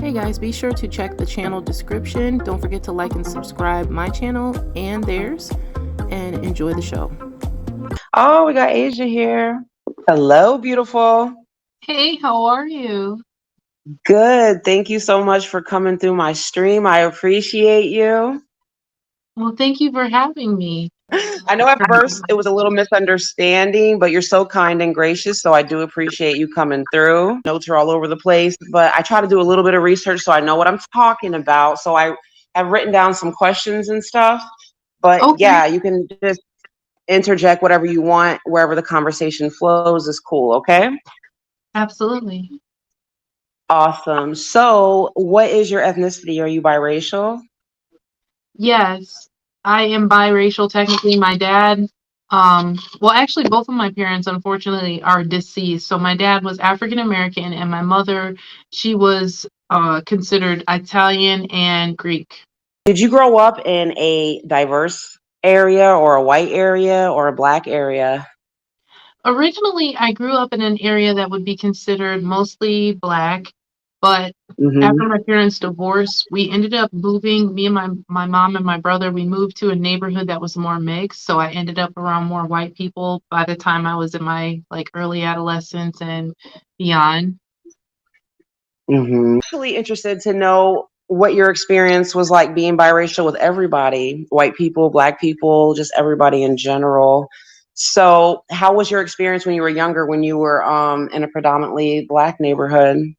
Hey guys, be sure to check the channel description. Don't forget to like and subscribe my channel and theirs, and enjoy the show. Oh, we got Asia here. Hello, beautiful. Hey, how are you? Good. Thank you so much for coming through my stream. I appreciate you. Well, thank you for having me. I know at first it was a little misunderstanding, but you're so kind and gracious, so I do appreciate you coming through. Notes are all over the place, but I try to do a little bit of research so I know what I'm talking about. So I have written down some questions and stuff. But Okay, yeah, you can just interject whatever you want, wherever the conversation flows is cool, okay? absolutely. Awesome. So, what is your ethnicity? Are you biracial? Yes, I am biracial technically. My dad, well, actually, both of my parents, unfortunately, are deceased. So my dad was African American, and my mother, she was considered Italian and Greek. Did you grow up in a diverse area or a white area or a black area? Originally, I grew up in an area that would be considered mostly black, but Mm-hmm. after my parents' divorce, we ended up moving, me and my mom and my brother, we moved to a neighborhood that was more mixed, so I ended up around more white people by the time I was in my like early adolescence and beyond. Mm-hmm. Really interested to know what your experience was like being biracial with everybody, white people, black people, just everybody in general. So, how was your experience when you were younger, when you were in a predominantly black neighborhood?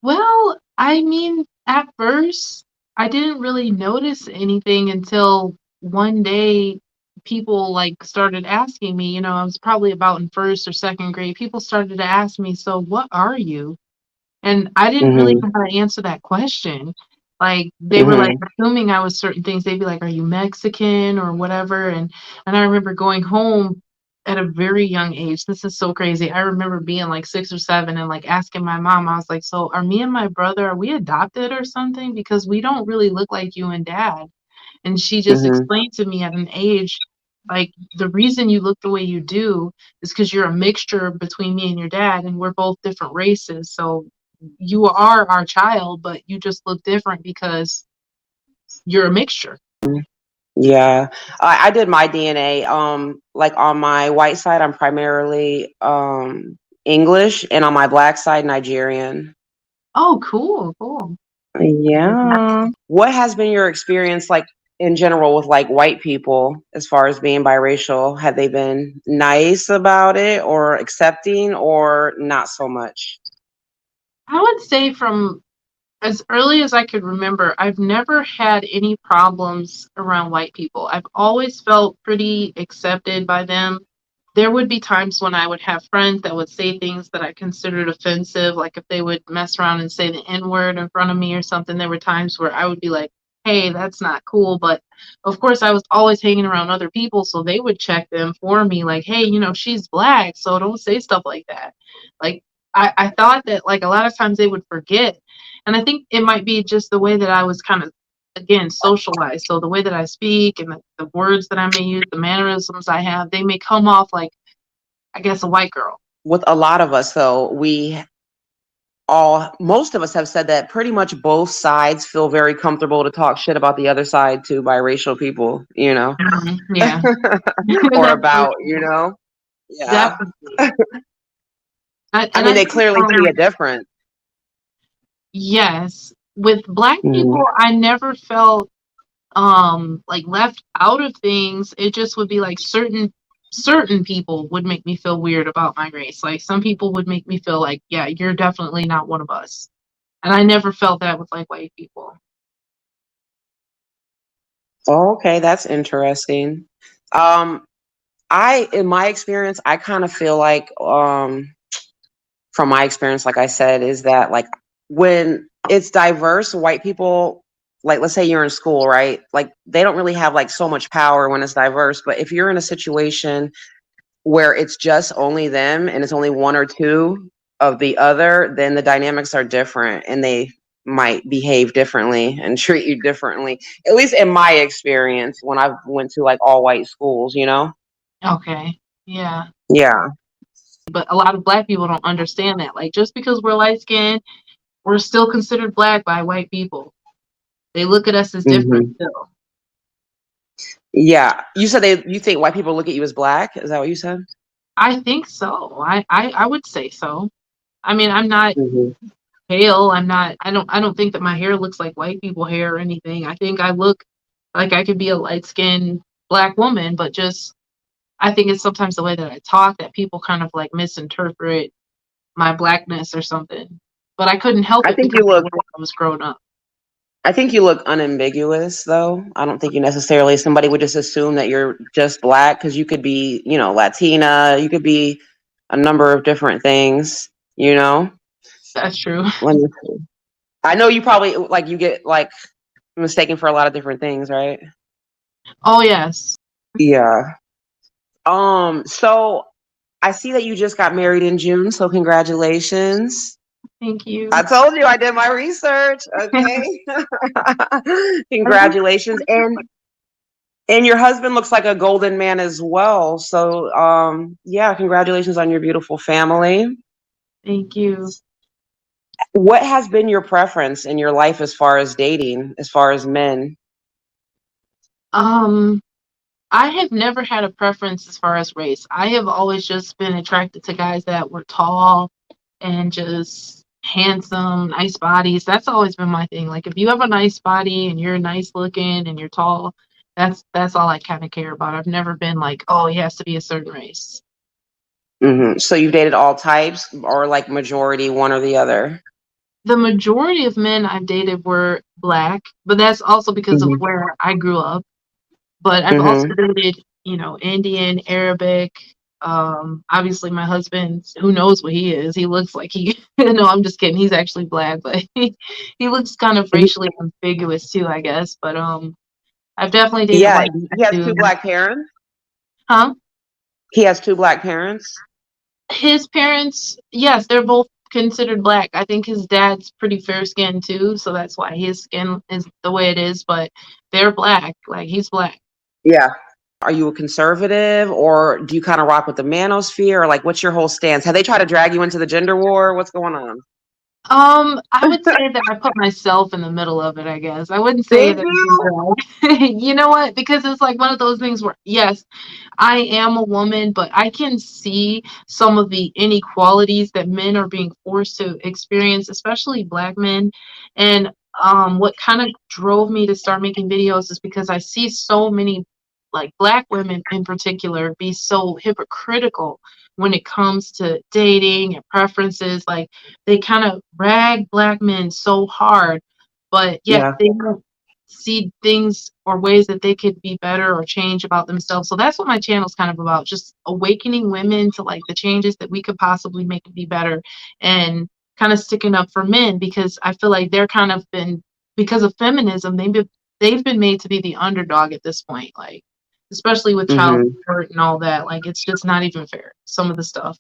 Well, I mean, at first, I didn't really notice anything until one day people like started asking me, I was probably about in first or second grade. People started to ask me, "So what are you?" And I didn't really Mm-hmm. know how to answer that question. Like they were like Mm-hmm. assuming I was certain things. They'd be like, "Are you Mexican or whatever?" And I remember going home at a very young age. This is so crazy. I remember being like 6 or 7 and like asking my mom, I was like, "So are me and my brother, are we adopted or something? Because we don't really look like you and dad." And she just Mm-hmm. explained to me at an age, like, the reason you look the way you do is because you're a mixture between me and your dad, and we're both different races. So you are our child, but you just look different because you're a mixture. Yeah, I did my DNA. Like on my white side, I'm primarily English, and on my black side, Nigerian. Oh, cool, cool. Yeah. What has been your experience like in general with like white people as far as being biracial? Have they been nice about it or accepting or not so much? I would say from as early as I could remember, I've never had any problems around white people. I've always felt pretty accepted by them. There would be times when I would have friends that would say things that I considered offensive, like if they would mess around and say the N word in front of me or something. There were times where I would be like, hey, that's not cool. But of course, I was always hanging around other people, so they would check them for me, like, hey, she's black, so don't say stuff like that. Like, I thought that, like, a lot of times they would forget. And I think it might be just the way that I was kind of, again, socialized. So the way that I speak and the words that I may use, the mannerisms I have, they may come off like, I guess, a white girl. With a lot of us though, most of us have said that pretty much both sides feel very comfortable to talk shit about the other side to biracial people, Yeah. or That's for about, sure. Yeah. Definitely. I And mean, I they think, clearly see a difference. yes, with black Mhm. people, I never felt like left out of things. It just would be like certain people would make me feel weird about my race. Like some people would make me feel like, yeah, you're definitely not one of us. And I never felt that with like white people. Oh, okay, that's interesting. Um, in my experience, I kind of feel like, from my experience, like I said, is that like when it's diverse, white people, like let's say you're in school, right? Like they don't really have like so much power when it's diverse. But if you're in a situation where it's just only them and it's only one or two of the other, then the dynamics are different and they might behave differently and treat you differently. At least in my experience when I went to like all white schools. Okay. Yeah. Yeah. But a lot of black people don't understand that. Like just because we're light skinned, we're still considered black by white people. They look at us as different Hmm. still. Yeah. You said you think white people look at you as black? Is that what you said? I think so. I would say so. I mean, I'm not Hmm. pale. I don't think that my hair looks like white people hair or anything. I think I look like I could be a light-skinned black woman, but just I think it's sometimes the way that I talk that people kind of like misinterpret my blackness or something. But I couldn't help I it think because you of the look. way I was growing up. I think you look unambiguous, though. I don't think you necessarily. Somebody would just assume that you're just black because you could be, Latina. You could be a number of different things. You know. That's true. Let me see. I know you probably like you get like mistaken for a lot of different things, right? Oh yes. Yeah. So I see that you just got married in June, so congratulations. Thank I you. told you I did my research. Okay. Congratulations. And your husband looks like a golden man as well. So yeah, congratulations on your beautiful family. Thank you. What has been your preference in your life as far as dating, as far as men? Um, I have never had a preference as far as race. I have always just been attracted to guys that were tall and just handsome, nice bodies. That's always been my thing. Like if you have a nice body and you're nice looking and you're tall, that's all I kind of care about. I've never been like, oh, he has to be a certain race. So you've dated all types or like majority, one or the other? The majority of men I've dated were black, but that's also because of Hmm. where I grew up. But I've also Hmm. dated, Indian, Arabic. Obviously my husband, who knows what he is? He looks like he no, I'm just kidding. He's actually black, but he looks kind of racially ambiguous too, I guess. But I've definitely dated Yeah, white he guys has two too. black parents. Huh? He has two black parents. His parents, yes, they're both considered black. I think his dad's pretty fair skinned too, so that's why his skin is the way it is, but they're black. Like he's black. Yeah. Are you a conservative or do you kind of rock with the manosphere or like what's your whole stance? Have they tried to drag you into the gender war? What's going on? I would say that I put myself in the middle of it, I guess. I wouldn't say Did that you? you know what? Because it's like one of those things where, yes, I am a woman, but I can see some of the inequalities that men are being forced to experience, especially black men. And what kind of drove me to start making videos is because I see so many, like black women in particular, be so hypocritical when it comes to dating and preferences. Like they kind of rag black men so hard, but yet Yeah. they don't see things or ways that they could be better or change about themselves. So that's what my channel's kind of about, just awakening women to like the changes that we could possibly make to be better, and kind of sticking up for men, because I feel like they're kind of been, because of feminism, they've been made to be the underdog at this point, like especially with child Hmm. support and all that. Like it's just not even fair, some of the stuff.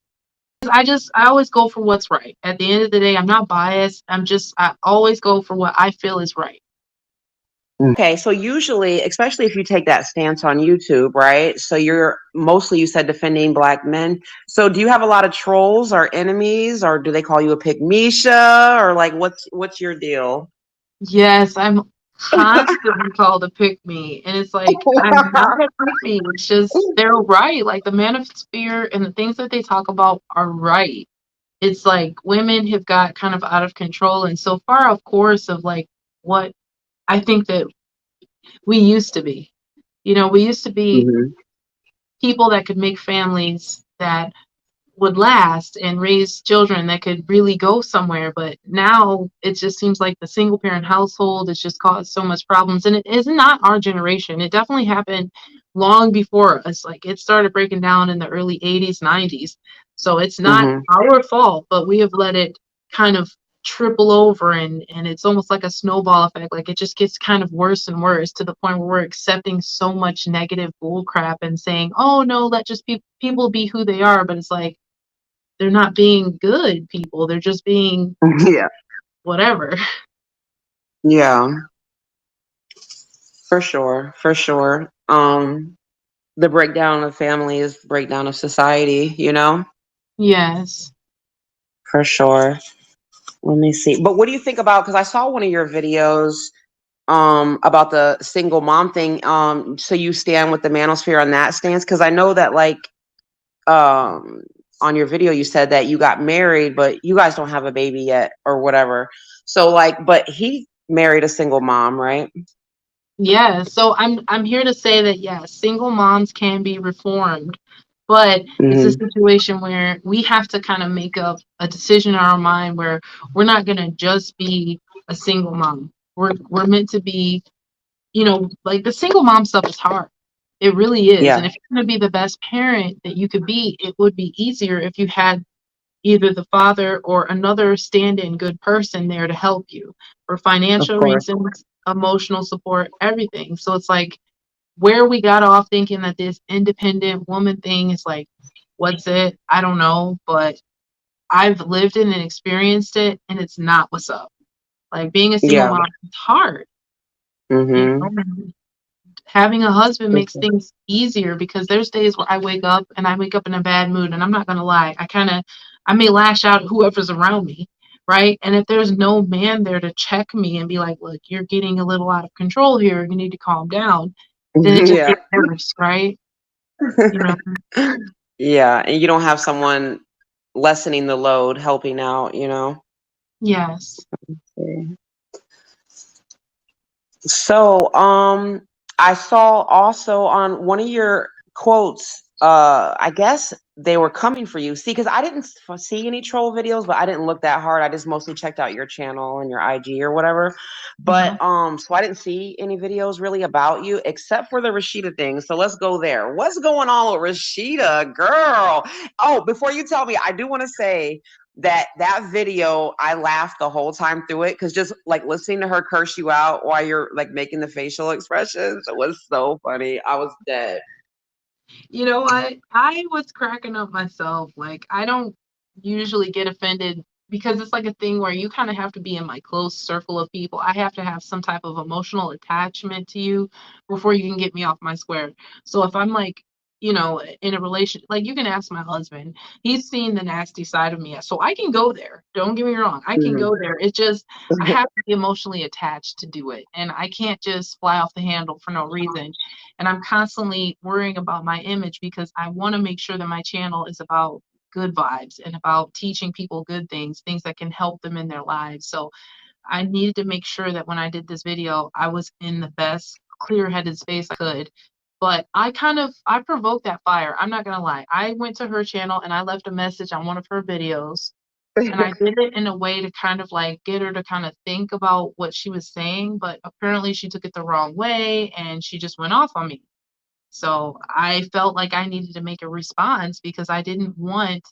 I always go for what's right. At the end of the day, I'm not biased. I always go for what I feel is right. Okay, so usually, especially if you take that stance on YouTube, right? So you're mostly, you said, defending black men. So do you have a lot of trolls or enemies, or do they call you a pygmisha, or like what's your deal? Yes, I'm constantly called a pick me. And it's like, I'm not a pick me. It's just, they're right. Like the manosphere and the things that they talk about are right. It's like women have got kind of out of control and so far, of course, of like what I think that we used to be. We used to be Hmm. people that could make families that would last and raise children that could really go somewhere. But now it just seems like the single parent household has just caused so much problems. And it is not our generation. It definitely happened long before us. Like it started breaking down in the early 80s, 90s. So it's not Hmm. our fault, but we have let it kind of triple over, and it's almost like a snowball effect. Like it just gets kind of worse and worse to the point where we're accepting so much negative bull crap and saying, oh no, let just people be who they are. But it's like, they're not being good people. They're just being Yeah. whatever. Yeah, for sure, for sure. The breakdown of family is the breakdown of society, Yes. for sure. Let me see. But what do you think about, because I saw one of your videos about the single mom thing. So you stand with the manosphere on that stance? Because I know that like um on your video you said that you got married, but you guys don't have a baby yet or whatever. So like, but he married a single mom, right? Yeah, so I'm here to say that yes, single moms can be reformed, but it's a Mm-hmm. situation where we have to kind of make up a decision in our mind where we're not gonna just be a single mom. We're meant to be, like the single mom stuff is hard. It really is. Yeah, And if you're gonna be the best parent that you could be, it would be easier if you had either the father or another stand-in good person there to help you for of financial course. reasons, emotional support, everything. So it's like where we got off thinking that this independent woman thing is like, what's it? I don't know, but I've lived it and experienced it, and it's not what's up. Like being a single Yeah. mom is hard. You Mm-hmm. know, having a husband makes things easier because there's days where I wake up in a bad mood, and I'm not gonna lie, I may lash out at whoever's around me, right? And if there's no man there to check me and be like, look, you're getting a little out of control here, you need to calm down, then it just Yeah. gets worse, right? You know? Yeah, and you don't have someone lessening the load, helping out, you know. Yes. So, I saw also on one of your quotes, I guess they were coming for you. See, because I didn't see any troll videos, but I didn't look that hard. I just mostly checked out your channel and your IG or whatever. Uh-huh. But so I didn't see any videos really about you except for the Rashida thing. So let's go there. What's going on with Rashida, girl? Oh, before you tell me, I do want to say that video, I laughed the whole time through it because just like listening to her curse you out while you're like making the facial expressions was so funny. I was dead. You know what? I was cracking up myself. Like, I don't usually get offended because it's like a thing where you kind of have to be in my close circle of people. I have to have some type of emotional attachment to you before you can get me off my square. So if I'm like, in a relation, like you can ask my husband, he's seen the nasty side of me. So I can go there. Don't get me wrong. I can Mhm. go there. It's just, I have to be emotionally attached to do it. And I can't just fly off the handle for no reason, and I'm constantly worrying about my image because I want to make sure that my channel is about good vibes and about teaching people good things, things that can help them in their lives. So I needed to make sure that when I did this video, I was in the best clear-headed space I could. But I provoked that fire. I'm not gonna lie. I went to her channel and I left a message on one of her videos, and I did it in a way to kind of like get her to kind of think about what she was saying, but apparently she took it the wrong way and she just went off on me. So I felt like I needed to make a response because I didn't want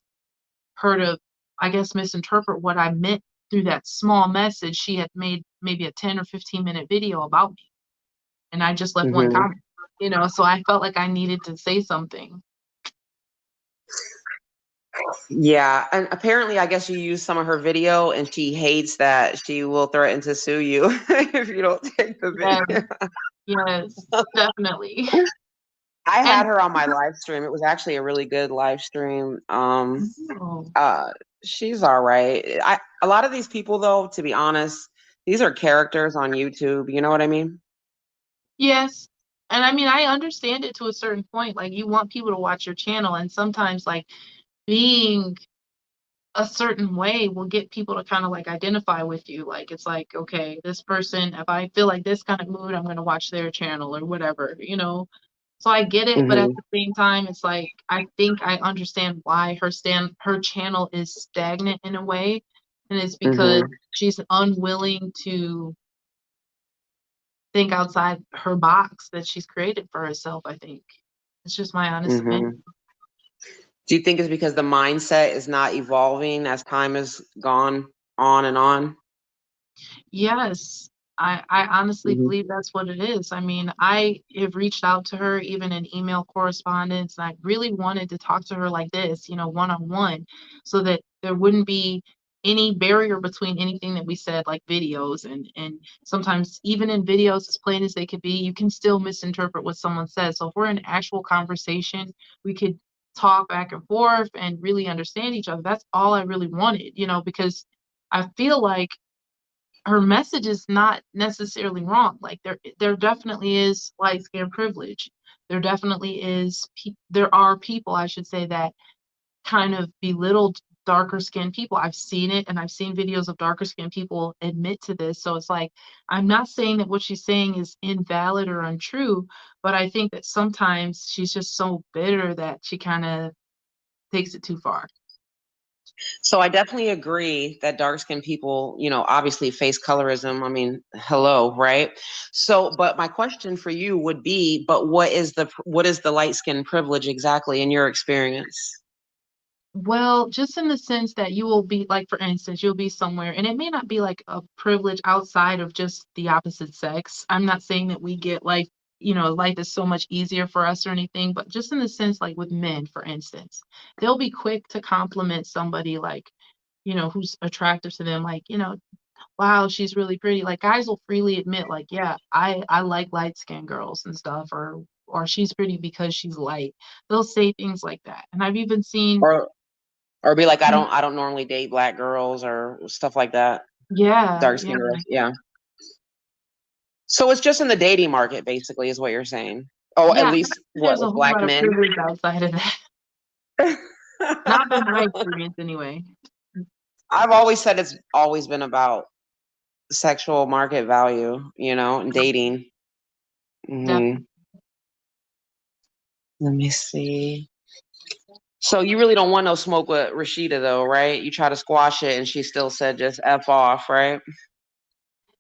her to, I guess, misinterpret what I meant through that small message. She had made maybe a 10 or 15-minute video about me, and I just left one Mhm. comment, so I felt like I needed to say something. Yeah, and apparently, I guess you used some of her video, and she hates that she will threaten to sue you if you don't take the Yeah, video. yes, definitely. I And had her on my live stream. It was actually a really good live stream. oh, Uh, she's all right. A lot of these people, though, to be honest, these are characters on YouTube. You know what I mean? yes. And I mean, I understand it to a certain point. Like, you want people to watch your channel, and sometimes, like, being a certain way will get people to kind of like identify with you. Like it's like, okay, this person, if I feel like this kind of mood, I'm gonna watch their channel or whatever. So I get it, but at Hmm. the same time, it's like I think I understand why her channel is stagnant in a way. And it's because Hmm. she's unwilling to think outside her box that she's created for herself, I think. It's just my honest opinion. Hmm. Do you think it's because the mindset is not evolving as time has gone on and on? Yes, I honestly Hmm. believe that's what it is. I mean, I have reached out to her even in email correspondence, and I really wanted to talk to her like this, one on one, so that there wouldn't be any barrier between anything that we said, like videos. And sometimes even in videos, as plain as they could be, you can still misinterpret what someone says. So if we're in actual conversation, we could talk back and forth and really understand each other. That's all I really wanted, because I feel like her message is not necessarily wrong. Like there definitely is light skin privilege. There definitely is there are people, I should say, that kind of belittled darker skinned people. I've seen it, and I've seen videos of darker skinned people admit to this. So it's like, I'm not saying that what she's saying is invalid or untrue, but I think that sometimes she's just so bitter that she kind of takes it too far. So I definitely agree that dark skinned people, obviously face colorism. I mean, hello, right? So, but my question for you would be, but what is the light skin privilege exactly in your experience? Well, just in the sense that you will be, like, for instance, you'll be somewhere, and it may not be like a privilege outside of just the opposite sex. I'm not saying that we get like, life is so much easier for us or anything, but just in the sense, like with men, for instance, they'll be quick to compliment somebody like, who's attractive to them, like, wow, she's really pretty. Like guys will freely admit, like, yeah, I like light skinned girls and stuff, or she's pretty because she's light. They'll say things like that. And I've even seen. Or be like, I don't normally date black girls or stuff like that. Yeah, Dark yeah, skin girls, yeah. So it's just in the dating market, basically, is what you're saying. Oh, at yeah. least what, There's a with whole black lot of men? privilege outside of that. Not been my experience anyway. I've always said it's always been about sexual market value, and dating. Definitely. Let me see. So you really don't want no smoke with Rashida though, right? You try to squash it and she still said just F off, right?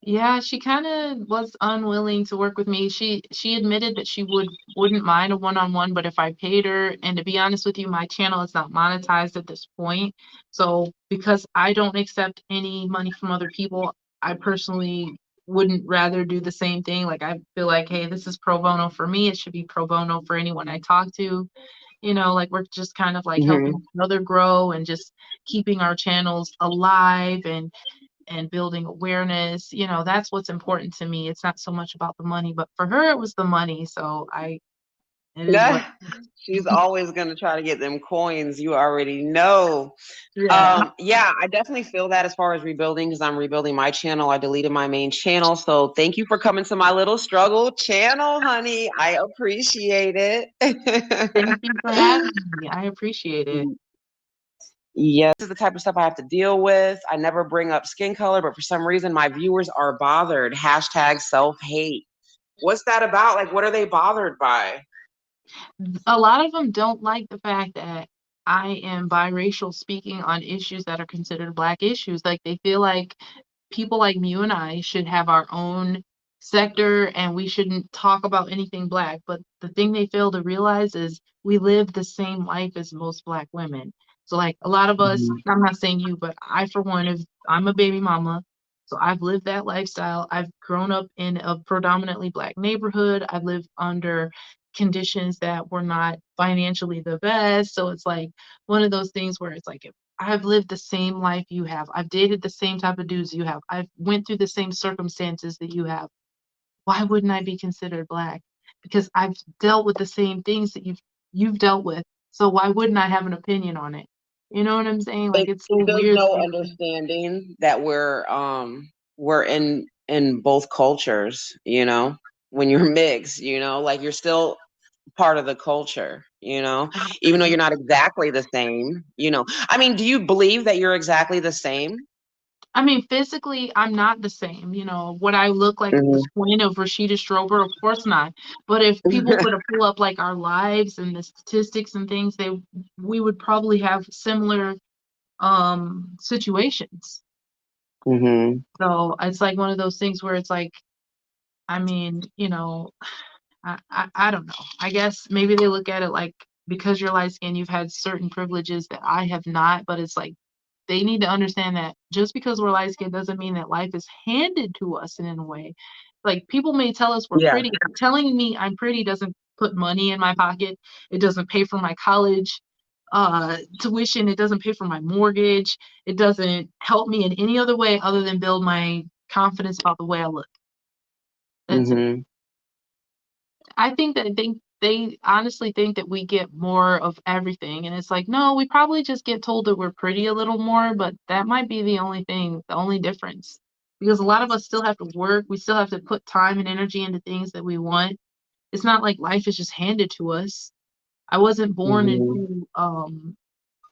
Yeah, she kind of was unwilling to work with me. She admitted that she wouldn't mind a one-on-one, but if I paid her, and to be honest with you, my channel is not monetized at this point. So because I don't accept any money from other people, I personally wouldn't rather do the same thing. Like I feel like, hey, this is pro bono for me. It should be pro bono for anyone I talk to. Like we're just kind of like helping Mm-hmm. each other grow and just keeping our channels alive and building awareness. That's what's important to me. It's not so much about the money, but for her it was the money. So it is what. Yeah. She's always gonna try to get them coins, you already know. Yeah. Yeah, I definitely feel that as far as rebuilding, because I'm rebuilding my channel. I deleted my main channel. So thank you for coming to my little struggle channel, honey. I appreciate it. Thank you for having me. I appreciate it. Yes, this is the type of stuff I have to deal with. I never bring up skin color, but for some reason my viewers are bothered. Hashtag self-hate. What's that about? Like, what are they bothered by? A lot of them don't like the fact that I am biracial speaking on issues that are considered Black issues. Like they feel like people like you and I should have our own sector and we shouldn't talk about anything Black. But the thing they fail to realize is we live the same life as most Black women. So like a lot of us, Mhm. I'm not saying you, but I for one, if I'm a baby mama, so I've lived that lifestyle. I've grown up in a predominantly Black neighborhood. I've lived under conditions that were not financially the best. So it's like one of those things where it's like if I've lived the same life you have, I've dated the same type of dudes you have, I've went through the same circumstances that you have. Why wouldn't I be considered Black? Because I've dealt with the same things that you've dealt with. So why wouldn't I have an opinion on it? You know what I'm saying? Like it's so There's weird. no understanding that we're in both cultures, when you're mixed, like you're still part of the culture, even though you're not exactly the same, I mean, do you believe that you're exactly the same? I mean, physically, I'm not the same. Would I look like the Mhm. twin of Rashida Strober? Of course not. But if people were to pull up like our lives and the statistics and things, we would probably have similar situations. Mhm. So it's like one of those things where it's like, I mean, I don't know. I guess maybe they look at it like because you're light skinned, you've had certain privileges that I have not, but it's like they need to understand that just because we're light skinned doesn't mean that life is handed to us in a way. Like people may tell us we're Yeah. pretty. Telling me I'm pretty doesn't put money in my pocket. It doesn't pay for my college tuition. It doesn't pay for my mortgage. It doesn't help me in any other way other than build my confidence about the way I look. That's it. Mhm. I think they honestly think that we get more of everything, and it's like, no, we probably just get told that we're pretty a little more, but that might be the only thing, the only difference. Because a lot of us still have to work, we still have to put time and energy into things that we want. It's not like life is just handed to us. I wasn't born Mhm. into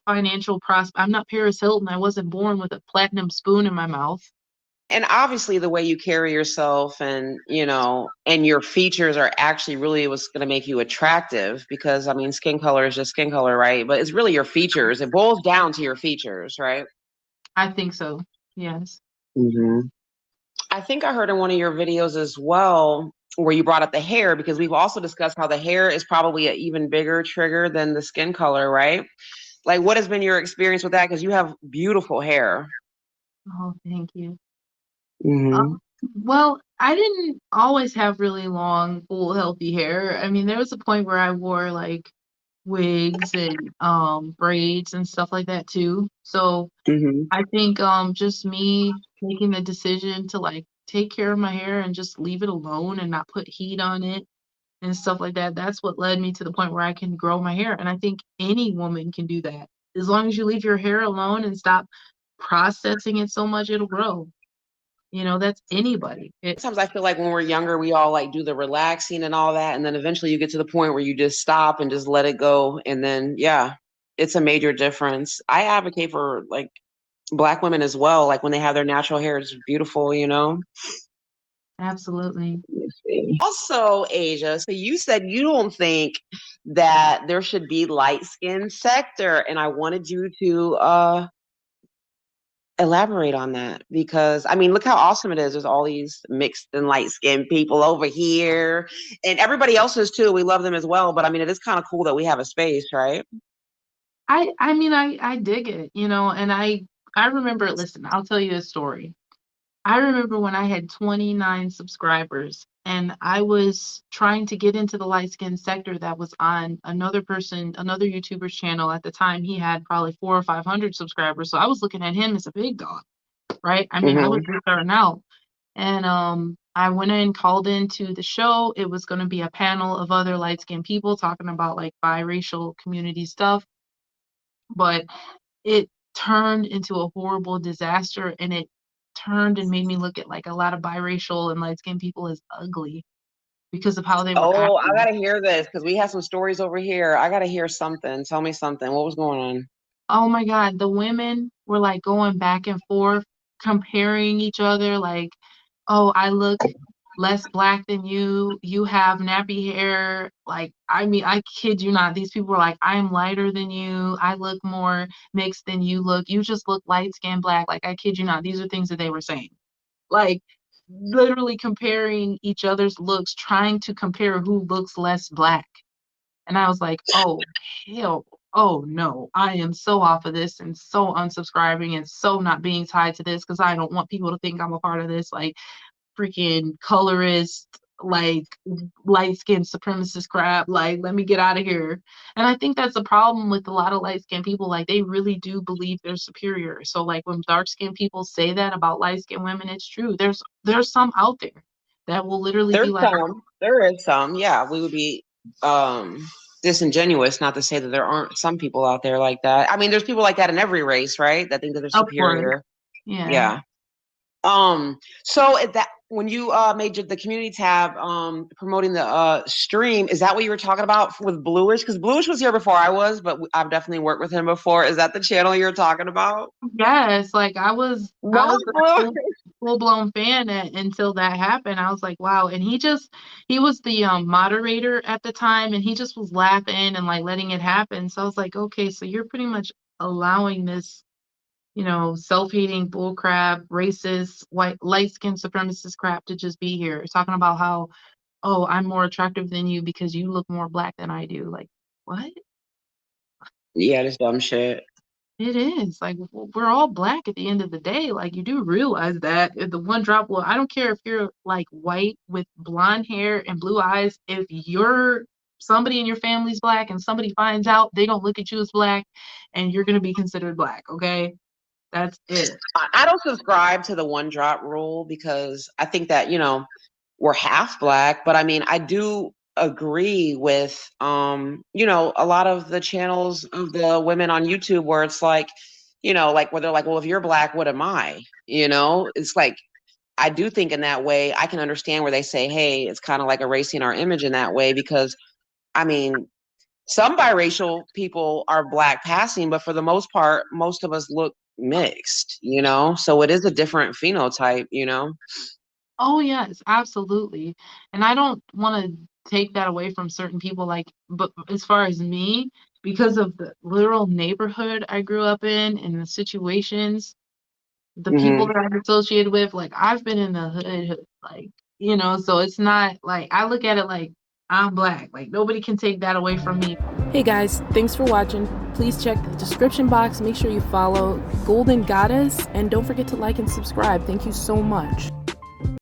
financial I'm not Paris Hilton. I wasn't born with a platinum spoon in my mouth. And obviously the way you carry yourself and, and your features are actually really what's going to make you attractive, because I mean, skin color is just skin color, right? But it's really your features. It boils down to your features, right? I think so. Yes. Hmm. I think I heard in one of your videos as well where you brought up the hair, because we've also discussed how the hair is probably an even bigger trigger than the skin color, right? Like, what has been your experience with that? Because you have beautiful hair. Oh, thank you. Hmm. Um, well, I didn't always have really long, full, healthy hair. I mean, there was a point where I wore like wigs and braids and stuff like that too. So Hmm. I think just me making the decision to like take care of my hair and just leave it alone and not put heat on it and stuff like that. That's what led me to the point where I can grow my hair. And I think any woman can do that. As long as you leave your hair alone and stop processing it so much, it'll grow. That's anybody. Sometimes I feel like when we're younger, we all like do the relaxing and all that. And then eventually you get to the point where you just stop and just let it go. And then, yeah, it's a major difference. I advocate for like Black women as well. Like when they have their natural hair, it's beautiful. Absolutely. Also, Asia, so you said you don't think that there should be light skin sector. And I wanted you to elaborate on that, because I mean, look how awesome it is. There's all these mixed and light skinned people over here, and everybody else is too. We love them as well. But I mean, it is kind of cool that we have a space, right? I mean, I dig it, and I remember, listen, I'll tell you a story. I remember when I had 29 subscribers and I was trying to get into the light skin sector that was on another YouTuber's channel at the time. He had probably 400 or 500 subscribers. So I was looking at him as a big dog, right? I mean, I was Hmm. just starting out. And I went in, called into the show. It was going to be a panel of other light skinned people talking about like biracial community stuff. But it turned into a horrible disaster, and it turned and made me look at like a lot of biracial and light skinned people as ugly because of how they were Oh, I acting. gotta hear this because we have some stories over here. I gotta hear something. Tell me something. What was going on? Oh my God, the women were like going back and forth, comparing each other, like, oh, I look less black than you. You have nappy hair. Like, I mean, I kid you not. These people were like, I'm lighter than you. I look more mixed than you look. You just look light skinned black. Like, I kid you not. These are things that they were saying. Like, literally comparing each other's looks, trying to compare who looks less black. And I was like, "Oh, hell, oh, no. I am so off of this and so unsubscribing and so not being tied to this because I don't want people to think I'm a part of this, like, freaking colorist, like, light-skinned supremacist crap. Like, let me get out of here." And I think that's the problem with a lot of light-skinned people. Like, they really do believe they're superior. So, like, when dark-skinned people say that about light-skinned women, it's true. There's some out there that will literally be There's like, some. There is some. Yeah, we would be um disingenuous not to say that there aren't some people out there like that. I mean, there's people like that in every race, right? That think that they're "Of course." superior. Yeah. Yeah. So at that when you made the community tab promoting the stream, is that what you were talking about with Bluish? Because Bluish was here before I was, but I've definitely worked with him before. Is that the channel you're talking about? Yes, like I was a No. full-blown fan until that happened. I was like, wow. And he was the moderator at the time and he just was laughing and like letting it happen. So I was like, okay, so you're pretty much allowing this, self-hating bullcrap, racist, white light-skinned supremacist crap to just be here. Talking about how, oh, I'm more attractive than you because you look more black than I do. Like, what? Yeah, this dumb shit. It is. Like, we're all black at the end of the day. Like, you do realize that if the one drop, well, I don't care if you're like white with blonde hair and blue eyes. If you're somebody in your family's black and somebody finds out, they gonna look at you as black and you're gonna be considered black. Okay. That's it. I don't subscribe to the one drop rule because I think that, we're half black, but I mean, I do agree with you know, a lot of the channels of the women on YouTube where it's like, you know, like where they're like, well, if you're black, what am I? You know, it's like I do think in that way. I can understand where they say, hey, it's kind of like erasing our image in that way, because I mean, some biracial people are black passing, but for the most part, most of us look mixed, you know? So it is a different phenotype, you know? Oh, yes, absolutely. And I don't want to take that away from certain people, like, but as far as me, because of the literal neighborhood I grew up in and the situations, the people Hmm. that I'm associated with, like, I've been in the hood, like, so it's not like I look at it like I'm black. Like, nobody can take that away from me. Hey guys, thanks for watching. Please check the description box. Make sure you follow Golden Goddess, and don't forget to like and subscribe. Thank you so much.